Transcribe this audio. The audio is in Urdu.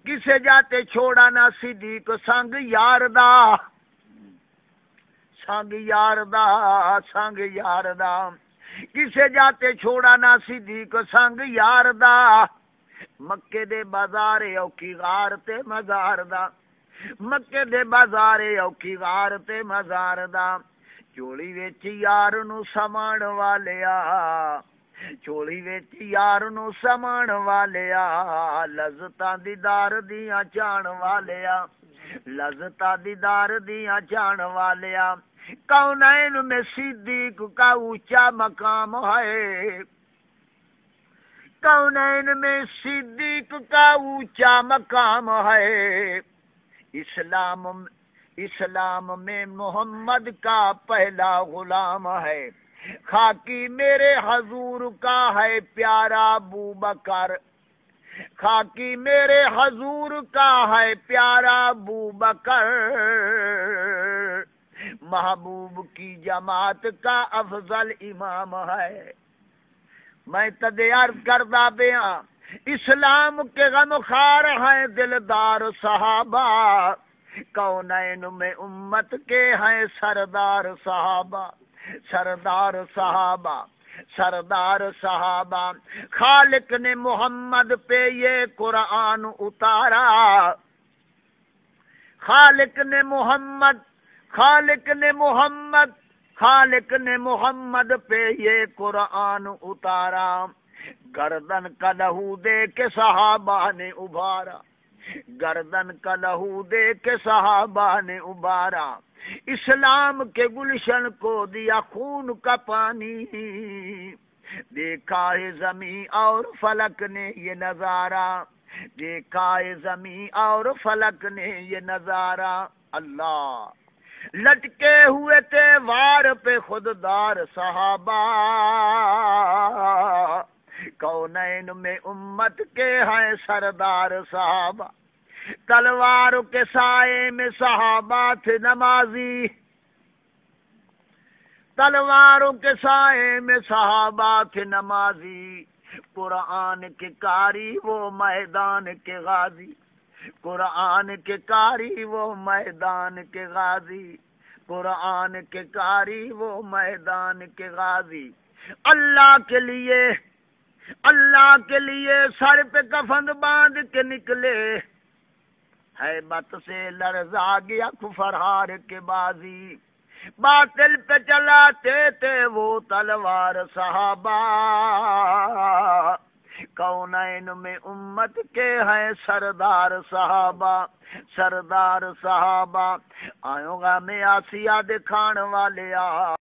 کسے جاتے چھوڑا نہ صدیق سنگ یار دا، سنگ یار دا، سنگ یار دا، کسے جاتے چھوڑا نہ صدیق سنگ یار دا، مکے دے بازار اوکھی غار تے مزار دا، مکے دے بازار اوکھی غار تے مزار دا، چولی وچ یار نو سامان والیا، چولی وچ یار نو سامان والیا، لذتاں دیدار دیاں چان والیا، لذتاں دیدار دیاں چان والیا، کونین میں صدیق کا اونچا مقام ہے، کونین میں صدیق کا اونچا مقام ہے، اسلام میں محمد کا پہلا غلام ہے، خاکی میرے حضور کا ہے پیارا ابو بکر، خاکی میرے حضور کا ہے پیارا ابو بکر، محبوب کی جماعت کا افضل امام ہے۔ میں تدے عرض کردہ بیاں اسلام کے غم خار ہیں دلدار صحابہ، کونین میں امت کے ہیں سردار صحابہ، سردار صحابہ، سردار صحابہ، خالق نے محمد پہ یہ قرآن اتارا، خالق نے محمد، خالق نے محمد، خالق نے محمد پہ یہ قرآن اتارا، گردن کا لہو دے کے صحابہ نے ابھارا، گردن کا لہو دے کے صحابہ نے ابھارا، اسلام کے گلشن کو دیا خون کا پانی، دیکھا ہے زمین اور فلک نے یہ نظارہ، دیکھا ہے زمین اور فلک نے یہ نظارہ، اللہ لٹکے ہوئے تھے وار پہ خوددار صحابہ، کونین میں امت کے ہیں سردار صحابہ، تلوار کے سائے میں صحابہ تھے نمازی، تلواروں کے سائے میں صحابہ تھے نمازی، قرآن کے قاری وہ میدان کے غازی، قرآن کے قاری وہ میدان کے غازی، قرآن کے قاری وہ میدان کے غازی، اللہ کے لیے، اللہ کے لیے سر پہ کفن باندھ کے نکلے، ہیبت سے لرزا گیا کفرہار کے بازی، باطل پہ چلاتے تھے وہ تلوار صحابہ، کونین میں امت کے ہیں سردار صحابہ، سردار صحابہ، آئوں گا میں آسیہ دکھان والے